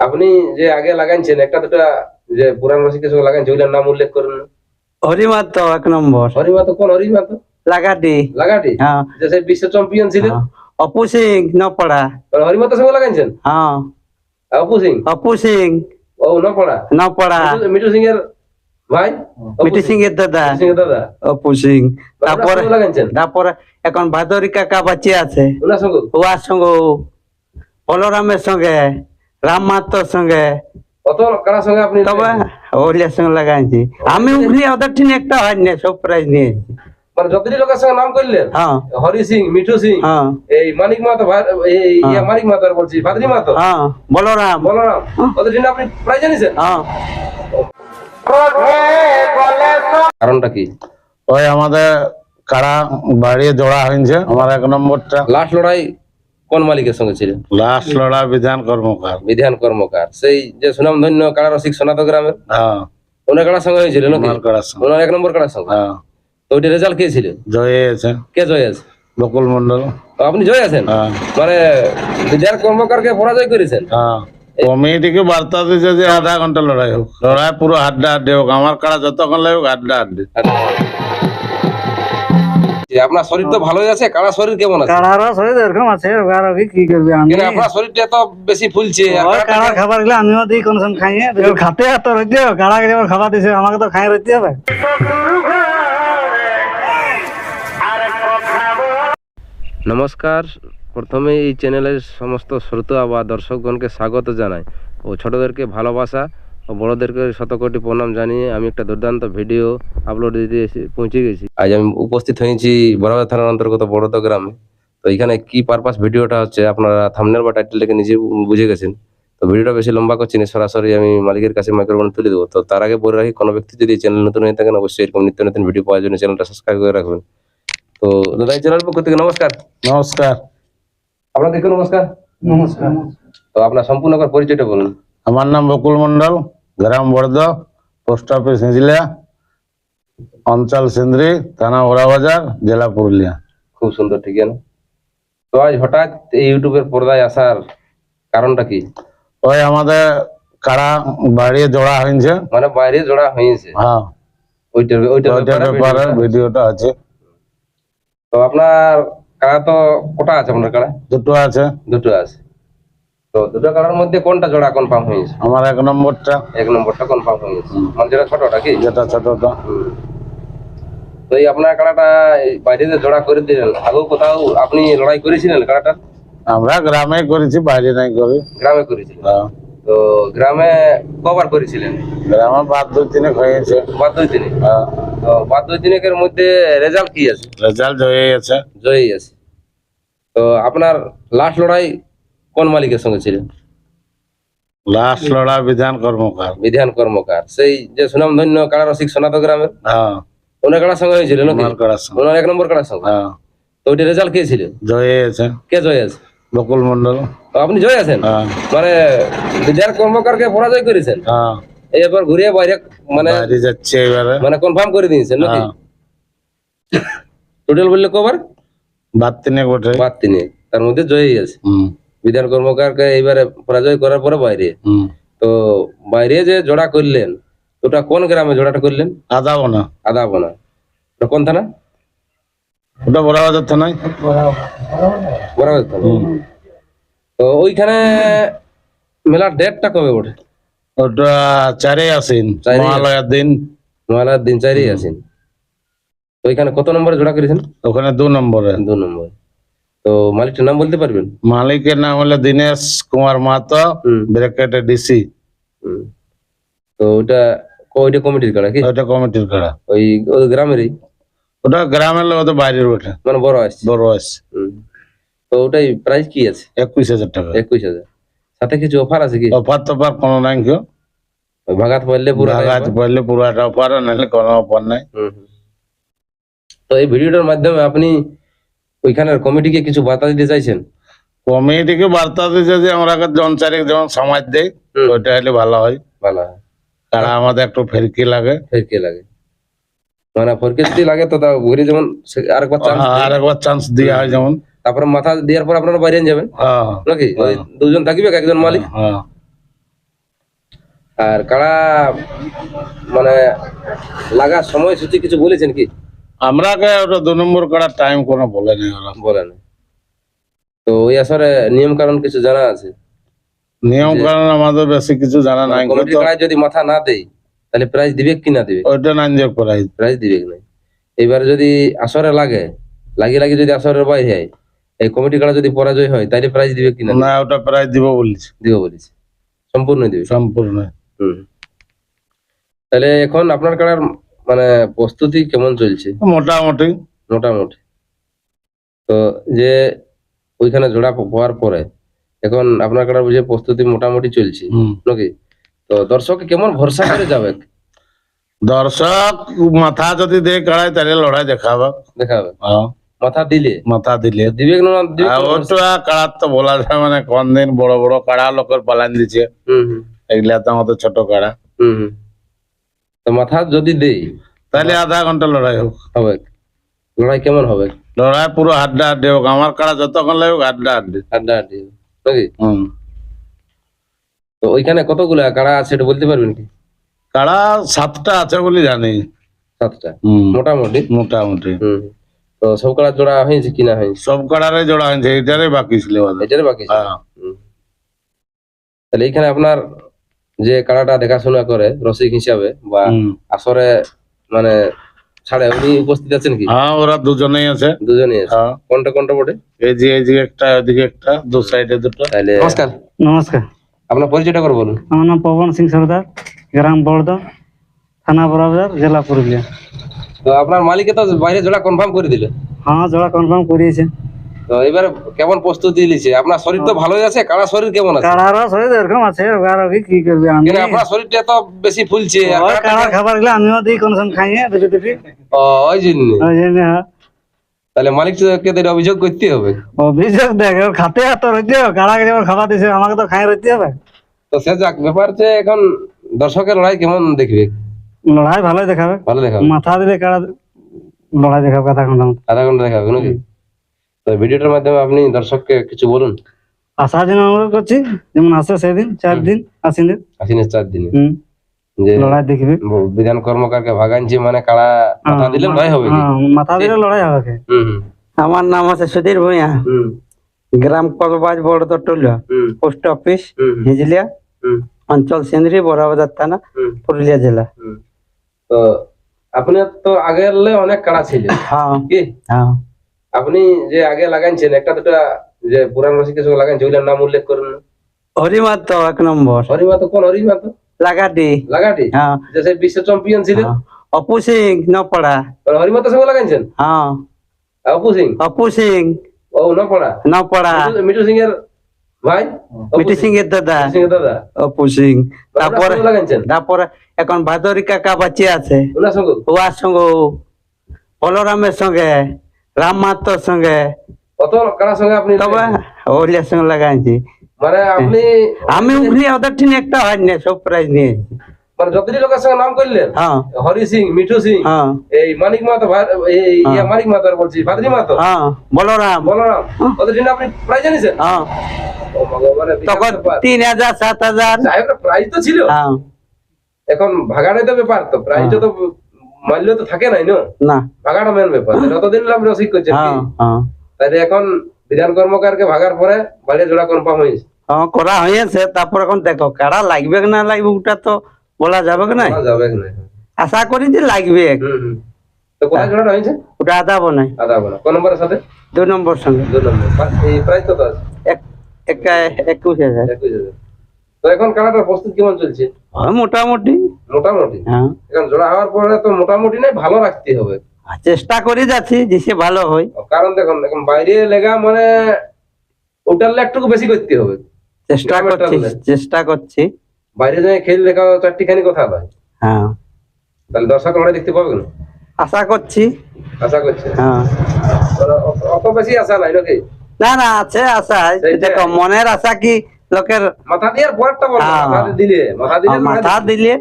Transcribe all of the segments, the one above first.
আপনি যে আগে লাগাইছেন একটা দুটা যে পুরান রসিকের সঙ্গে লাগাইছেন ওইটার নাম উল্লেখ করুন। হরিমাতো 1 নম্বর। হরিমাতো কোন হরিমাতো? লাগাটি। লাগাটি? হ্যাঁ। যে সেই বিশ্ব চ্যাম্পিয়ন ছিলেন। অপু সিং নপড়া। হরিমাতো সঙ্গে লাগাইছেন? হ্যাঁ। অপু সিং? অপু সিং ও নপড়া? নপড়া। মিঠু সিং এর ভাই? মিঠু সিং এর দাদা। মিঠু সিং এর দাদা? অপু সিং। তারপরে লাগাইছেন? তারপরে এখন ভাদরি কাকা বাঁচি আছে। ওনার সঙ্গে? ওয়ার সঙ্গে, বলরামের সঙ্গে, রাম মাহাতোর সঙ্গে। কত কারার সঙ্গে আপনি? তবে ওলিয়ার সঙ্গে লাগাইছি। আমি উঠলি ওদের ঠিক একটা হয়নি, সব প্রাইজ নিয়েছি। মানে যতটি লোকের সঙ্গে নাম করলেন? হ্যাঁ। হরি সিং, মিঠু সিং, এই মানিক মাহাতো, এই মানিক মাহাতো বলছি, ভাদ্রি মাহাতো, বলরাম, বলরাম, ওদের জন্য আপনি প্রাইজ জানিয়েছেন? কারণটা কি? ওই আমাদের কাড়া বাড়িয়ে জোড়া হয়েছে আমার 1 নম্বরটা। লাস্ট লড়াই কোন মালিকের সঙ্গে ছিল? লাস্ট লড়া বিধান কর্মকার। বিধান কর্মকার, সেই যে সুনামধন্য কাড়া রসিক সোনাত গ্রামের। হ্যাঁ। ওনার কাড়ার সঙ্গে হয়েছিল নাকি? আমার কাড়ার সঙ্গে। ওনার 1 নম্বর কাড়ার সঙ্গে। হ্যাঁ। তো ওইটা রেজাল্ট কে ছিল? জয় আছে। কে জয় আছে? বকুল মন্ডল। আপনি জয় আছেন? হ্যাঁ। মানে বিধান কর্মকারকে পরাজয় করেছেন? হ্যাঁ। কমিটিকে বার্তা দিয়েছে যে আধা ঘন্টা লড়াই হোক, লড়াই পুরো হাড্ডা হাড্ডি হোক, আমার কাড়া যতক্ষণ লাগুক হাড্ডা হাড্ডি। আপনার শরীর তো ভালোই আছে, কাড়া শরীর কেমন আছে? কাড়ারও শরীর এরকম আছে, কি করবে আমি? কেন আপনার শরীরটা তো বেশি ফুলছে। কাড়া খাবার গুলো আমিও দিই কোন সময় খাইয়ে, খাতে তো রইতে হবে, কাড়াকে যেমন খাবার দিছে আমাকে তো খাই রইতে হবে। নমস্কার, প্রথমে এই চ্যানেলের সমস্ত শ্রোতা বা দর্শকগণকে স্বাগত জানাই ও ছোটদেরকে ভালোবাসা ও বড়দেরকে শতকোটি প্রণাম জানিয়ে আমি একটা দুর্দান্ত ভিডিও আপলোড দিতে পৌঁছে গেছি। আজ আমি উপস্থিত হয়েছি বড়বাজার থানার অন্তর্গত বড়দা গ্রামে। তো এখানে কি পারপাস ভিডিওটা হচ্ছে আপনারা থাম্বনেল বা টাইটেল দেখে নিজে বুঝে গেছেন। তো ভিডিওটা বেশি লম্বা করছি না, সরাসরি আমি মালিকের কাছে মাইক্রোফোন তুলে দেবো। তো তার আগে বলে রাখি, কোনো ব্যক্তি যদি চ্যানেল নতুন হয়ে থাকেন অবশ্যই এরকম নিত্য নতুন ভিডিও পাওয়ার জন্য চ্যানেলটা সাবস্ক্রাইব করে রাখবেন। তো দাদা এই চ্যানেল পক্ষ থেকে নমস্কার। নমস্কার। আপনাদেরকে নমস্কার। নমস্কার। তো আপনার সম্পূর্ণ করে পরিচয়টা বলুন। আমার নাম বকুল মন্ডল, গ্রাম বড়দা, পোস্ট অফিস হিজলিয়া, অঞ্চল সিন্দ্রি, থানা ওরাবাজার, জেলা পুরুলিয়া। খুব সুন্দর, ঠিক আছে। তো আজ হঠাৎ এই ইউটিউবের পর্দায় আসার কারণটা কি? ওই আমাদের কাড়া বাড়িয়ে জোড়া হয়েছে। মানে বাইরে জোড়া হয়েছে? হ্যাঁ। ওইটার ব্যাপারে ভিডিওটা আছে। তো আপনার কাড়া তো কটা আছে? আপনার কাড়া দুটো আছে। দুটো আছে। তো দুটো কাড়ার মধ্যে কোনটা জোড়া কনফার্ম হয়েছে? আমার 1 নম্বরটা। 1 নম্বরটা কনফার্ম হয়েছে, মানে যেটা ছোটটা কি? যেটা ছোটটা। তো এই আপনার কাড়াটা বাইরে যে জোড়া করে দিলেন, আগেও কোথাও আপনি লড়াই করেছিলেন কাড়াটা? আমরা গ্রামে করেছি, বাইরে নাই করি। গ্রামে করেছিলেন? হ্যাঁ। তো গ্রামে কবার করেছিলেন? গ্রামে বাদ 2-3 হয়েছে। বাদ 2-3? হ্যাঁ। তো বাদ 2-3 মধ্যে রেজাল্ট কি আছে? রেজাল্ট হয়ে গেছে। জয়ী আছে। তো আপনার লাস্ট লড়াই কোন মালিকের সঙ্গে ছিল? লাস্ট লড়া বিধান কর্মকার। বিধান কর্মকার, সেই যে সুনামধন্য কাড়া রসিক সোনাত গ্রামের। হ্যাঁ। ওনার কাড়ার সঙ্গে হয়েছিল নাকি? আমার কাড়ার সঙ্গে। ওনার 1 নম্বর কাড়ার সঙ্গে। হ্যাঁ। তো ওইটা রেজাল্ট কে ছিল? জয় আছে। কে জয় আছে? বকুল মন্ডল। তো আপনি জয় আছেন? হ্যাঁ। মানে বিধান কর্মকারকে পরাজয় করেছেন? হ্যাঁ। এরপর ঘুরিয়ে বাইরে মানে বাইরে যাচ্ছে এবারে। মানে কনফার্ম করে দিয়েছেন নাকি? টোটাল বললে কবার? বাদ 3 বটে। বাদ 3, তার মধ্যে জয়ী আছে। বিধান কর্মকারকে এইবারে পরাজয় করার পরে বাইরে। তো বাইরে যে জোড়া করলেন, ওটা কোন গ্রামে জোড়াটা করলেন? আদাবনা। আদাবনা। ওটা কোন থানা? ওটা বড়বাজার থানায়। বড়বাজার থানা। তো ওইখানে মেলার ডেটটা কবে ওঠে? ওটা 4 আশ্বিন, মহালয়ার দিন। মহালয়ার দিন 4 আশ্বিন। তো ওইখানে কত নম্বরে জোড়া করেছেন? ওখানে 2 নম্বরে। 2 নম্বরে। তো মালিকটার নাম বলতে পারবেন? মালিকের নাম হলো দীনেশ কুমার মাহাতো, ব্র্যাকেটে ডিসি। তো ওইটা কমিটির কাড়া কি? ওটা কমিটির কাড়া। ওই গ্রামেরই? ওটা গ্রামের লোক, ওটা বাইরের ওঠে। মানে বড় আসছে? বড় আসছে। তো ওটাই প্রাইস কি আছে? 21,000 টাকা। 21,000। সাথে কিছু অফার আছে কি? অফার টফার কোনো নাই কেউ। ভাগাত পড়লে পুরাটা অফার, নাহলে কোনো অফার নাই। তো এই ভিডিওটার মাধ্যমে আপনি ওইখানের কমিটিকে কিছু বার্তা দিতে চাইছেন? কমিটিকে বার্তা দিতে যে আমরা জনচারিক যেমন সমাজ দেয়, ওইটা হলে ভালো হয়। ভালো হয়। তারা আমাদের একটু ফেরকি লাগে। ফেরকি লাগে মানে ফেরকি যদি লাগে তো ঘুরে যেমন আরেকবার চান্স দেওয়া হয় যেমন। তারপরে মাথা দেওয়ার পর আপনারা বাইরে যাবেন নাকি? 2 জন থাকবে, একজন মালিক। আর কাড়া মানে লাগার সময়সূচি কিছু বলেছেন কি? আমরা ওটা 2 নম্বর করার টাইম কোনো বলেনি ওরা। বলেন। তো ওই আসরে নিয়ম কারণ কিছু জানা আছে? নিয়ম কারণ আমাদের বেশি কিছু জানা নাই, কমিটির কাড়ায় যদি মাথা না দেয় তাহলে প্রাইজ দিবে কি না দিবে? ওইটা না যে করাই। প্রাইজ দিবে কি না? এবারে যদি আসরে লাগে লাগি যদি আসরের বাইরে হয়, এই কমিটি কাড়া যদি পরাজয় হয় তাহলে প্রাইজ দিবে কি না? না, ওটা প্রায় দিব বলছি, দিব বলেছে, সম্পূর্ণ দিবে। সম্পূর্ণ। হুম। তাহলে এখন আপনার কাড়ার মানে প্রস্তুতি কেমন চলছে? মোটামুটি। মোটামুটি। তো যে ওইখানে জোড়া পাওয়ার পরে এখন আপনার কাড়ার বুঝে প্রস্তুতি মোটামুটি চলছে নাকি? তো দর্শক কেমন ভরসা করে যাবে? দর্শক মাথা যদি দিয়ে কাড়াই তাহলে লড়াই দেখাবে। দেখাবে হ্যাঁ, মাথা দিলে মাথা দিলে দিবে না দিবে? ওটা কাড়ার তো বলা যায়, মানে কোন দিন বড় বড় কাড়া লোকের পালান দিচ্ছে, হুম। এগুলা তো আমাদের ছোট কাড়া। হুম। তো মাথা যদি দেই তাহলে আধা ঘন্টা লড়াই হোক। হবে? লড়াই কেমন হবে? লড়াই পুরো হাড্ডা হাড্ডি হোক, আমার কাড়া যতক্ষণ লাগুক হাড্ডা হাড্ডি। হাড্ডাহাড্ডি নাকি? হম। তো ওইখানে কতগুলা কাড়া আছে এটা বলতে পারবেন কি? কাড়া 7টা আছে বলে জানি। 7টা হম, মোটামুটি? মোটামুটি। হুম। তো সব কাড়া জোড়া হয়েছে কিনা হয়েছে? সব কাড়ারে জোড়া হয়েছে, এটারে বাকি ছিল আমাদের। এটারে বাকি ছিল? হ্যাঁ। হুম। তাহলে এইখানে আপনার যে কাড়াটা দেখাশোনা করে রসিক হিসাবে বা আসরে মানে ছাড়ে উনি উপস্থিত আছেন কি? হ্যাঁ, ওরা দুজনেই আছে। দুজনই আছে? হ্যাঁ। কোনটা কোনটা বটে? এই যে একটা, ওইদিকে একটা, দু সাইডে দুটো। তাহলে নমস্কার, নমস্কার। আপনার পরিচয়টা করে বলুন। আমার নাম পবন সিং সরদার, গ্রাম বড়দ, থানা বড়বাজার, জেলা পুরুলিয়া। তো আপনার মালিকে তো বাইরে জোড়া কনফার্ম করে দিল। হ্যাঁ, জোড়া কনফার্ম করিয়েছে। তো এবারে কেমন প্রস্তুতি নিয়েছে? আপনার শরীর তো ভালোই আছে, কাড়া শরীর কেমন আছে? কাড়ারও শরীর এরকম আছে, এবার কি করবে আমি? কেন আপনার শরীরটা তো বেশি ফুলছে আর ওই কাড়া কাড়াটা- খাবার গুলো আমিও দিই কোন সময় খাইয়ে দেখে দেখি। ও, ওই জন্য। ওই জন্য তাহলে মালিককে তো এটা অভিযোগ করতে হবে। অভিযোগ দেখ, ওর খাতে তো রইতে হবে, কাড়াকে যেমন খাবার দিছে আমাকে তো খাই রইতে হবে। তো সে যাক, ব্যাপার যে এখন দর্শকের লড়াই কেমন দেখবে? লড়াই ভালোই দেখাবে, ভালো দেখাবে? মাথা দিলে কাড়া লড়াই দেখাবে আধা ঘন্টা মতো। আধা ঘন্টা দেখাবে নাকি? তো ভিডিওটার মাধ্যমে আপনি দর্শককে কিছু বলুন। আসার জন্য অনুরোধ করছি, যেমন আসে সেদিন 4 দিন আসিন আশ্বিনের 4 দিনে যে লড়াই দেখবে। বিধান কর্মকারকে ভাগাইছে মানে কাড়া মাথা দিলে লড়াই হবে কি? মাথা দিলে লড়াই হবে। হুম হুম আমার নাম আছে সুধীর ভূঁইয়া, হুম গ্রাম কলবাজ বড়দ টুলিয়া, হুম পোস্ট অফিস হুম হিজলিয়া, হুম অঞ্চল সিন্দ্রি, বড়বাজার থানা, হুম পুরুলিয়া জেলা। হুম। তো আপনি তো আগে অনেক কাড়া ছিল হ্যাঁ কি? হ্যাঁ। আপনি যে আগে লাগাইছেন একটা দুটা যে পুরান রসিকের সঙ্গে লাগাইছেন ওইটার নাম উল্লেখ করুন না। হরিমাত 1 নম্বর, হরিমাতো? কোন হরিমাতো? লাগাটি। লাগাটি? হ্যাঁ যে সে বিশ্ব চ্যাম্পিয়ন ছিল? হ্যাঁ। অপু সিং নপড়া। হরিমাতোর সঙ্গে লাগাইছেন? হ্যাঁ, অপু সিং? অপু সিং ও নপড়া? নপড়া, মিঠু সিং এর ভাই? অপু মিটি সিং এর দাদা মিঠু সিং এর দাদা? অপু সিং। ওনার তারপরে সঙ্গে লাগাইছেন? তারপরে এখন ভাদরি কাকা বাঁচিয়ে আছে, ওনার সঙ্গে? ওয়ার সঙ্গে, বলরামের সঙ্গে, রাম মাহাতোর সঙ্গে, কত কাড়ার সঙ্গে আপনি? তবে ওলিয়ার সঙ্গে লাগাইছি। মানে আপনি আমি উঠলি ওদের ঠিক একটা হয় না, সব প্রাইজ নিয়ে। মানে যতটি লোকের সঙ্গে নাম করলেন, হ্যাঁ হরি সিং, মিঠু সিং, হ্যাঁ এই মানিক মাহাতো, মানিক মাহাতো বলছি, ভাদ্রি মাহাতো, হ্যাঁ, বলরাম, বলরাম, ওদের জন্য আপনি প্রাইজ জানিয়েছেন? হ্যাঁ। ও ভগবান, তখন 3000 7000। যাই হোক, প্রাইজ তো ছিল। হ্যাঁ এখন ভাগাটাই তো ব্যাপার, তো প্রাইজ তো মাল্য তো থাকে নাই না, না। ভাগাটা মেন ব্যাপার। যতদিন আপনি রসিক করছেন হ্যাঁ হ্যাঁ তাইলে এখন বিধান কর্মকারকে ভাগার পরে বাড়ির জোড়া কনফার্ম হয়েছে? হ্যাঁ, করা হয়েছে। তারপর এখন দেখো কারা লাগবে কি না লাগবে ওটা তো বলা যাবে কি না। বলা যাবে কি না? আশা করি যে লাগবে। হুম। তো কোথায় জোড়াটা হয়েছে? ওটা আদা বনাই আদা বলা কোন নম্বরের সাথে? 2 নম্বর সঙ্গে 2 নম্বর। এই প্রাইস কত আছে? 21,000। 21,000। তো এখন কানাডার প্রস্তুতি কেমন চলছে? হ্যাঁ, মোটামুটি। মোটামুটি? হ্যাঁ, এখন জোড়া হওয়ার পরে তো মোটামুটি নাই, ভালো রাখতে হবে। চেষ্টা করে যাচ্ছি যে সে ভালো হয়। কারণ দেখুন এখন বাইরে লেগা মানে ওটার একটু বেশি করতে হবে। চেষ্টা করছি, চেষ্টা করছি। বাইরে যাই খেল দেখা 4টিখানি কথা নয়, হ্যাঁ, তাহলে দর্শক লড়াই দেখতে পাবে না? আশা করছি। আশা করছে? হ্যাঁ, অত বেশি আশা নাই নাকি? না না, আছে আশা। সেইটাই। দেখো মনের আশা কি লোকের মাথা দিয়ে পরেরটা বল। হ্যাঁ। মাথা দিলে মাথা দিলে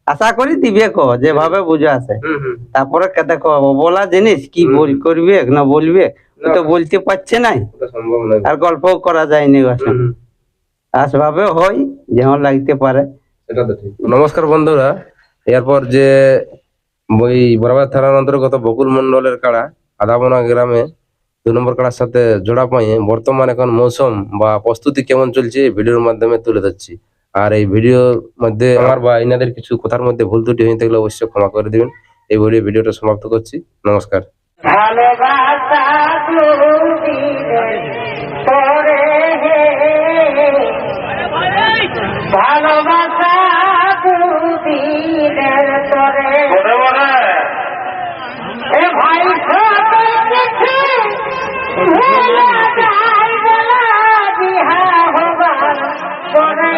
আশা করি দিবে কো, যেভাবে বুঝে আছে। হুম। তারপরে দেখো বলা জিনিস কি করবে না বলবে ও তো বলতে পারছে নাই, ওটা সম্ভব নয়। আর গল্পও করা যায়নি। হুম। আসভাবে হয় যেমন লাগতে পারে। এটা তো ঠিক। নমস্কার বন্ধুরা, এরপর যে ওই বরাবাদ থানার অন্তর্গত বকুল মন্ডলের কাড়া আদাবনা গ্রামে 2 নম্বর কাড়ার সাথে জোড়া পাইয়ে বর্তমান এখন মৌসুম বা প্রস্তুতি কেমন চলছে এই ভিডিওর মাধ্যমে তুলে ধরছি। আর এই ভিডিওর মধ্যে আমার বা এনাদের কিছু কথার মধ্যে ভুল ত্রুটি হয়ে থাকলে অবশ্যই ক্ষমা করে দিবেন। এই ভিডিওটা সমাপ্ত করছি। নমস্কার। ভালোবাসা দুদিনের পরে ভালোবাসা দুদিনের পরে এ ভাই সবাই কিছু ভুলে যায় বলা বিহা হবার পরে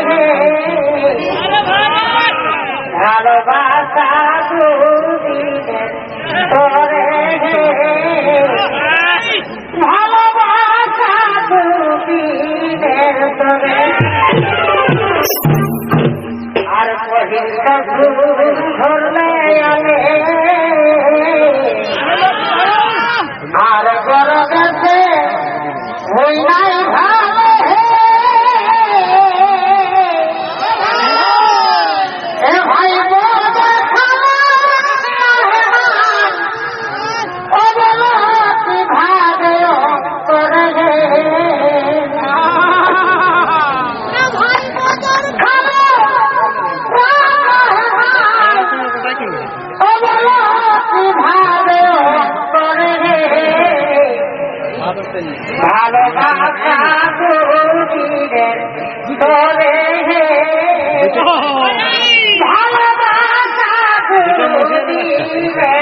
ভালোবাসা দুদিনের পরে ভালোবাসা দুদিনের পরে আর পহিলা ধরলে আলে আর বড় গেছে হই নাই ভালো এ ভাই ভালোবাসা দুদিনের পরে ভালোবাসা দুদিনের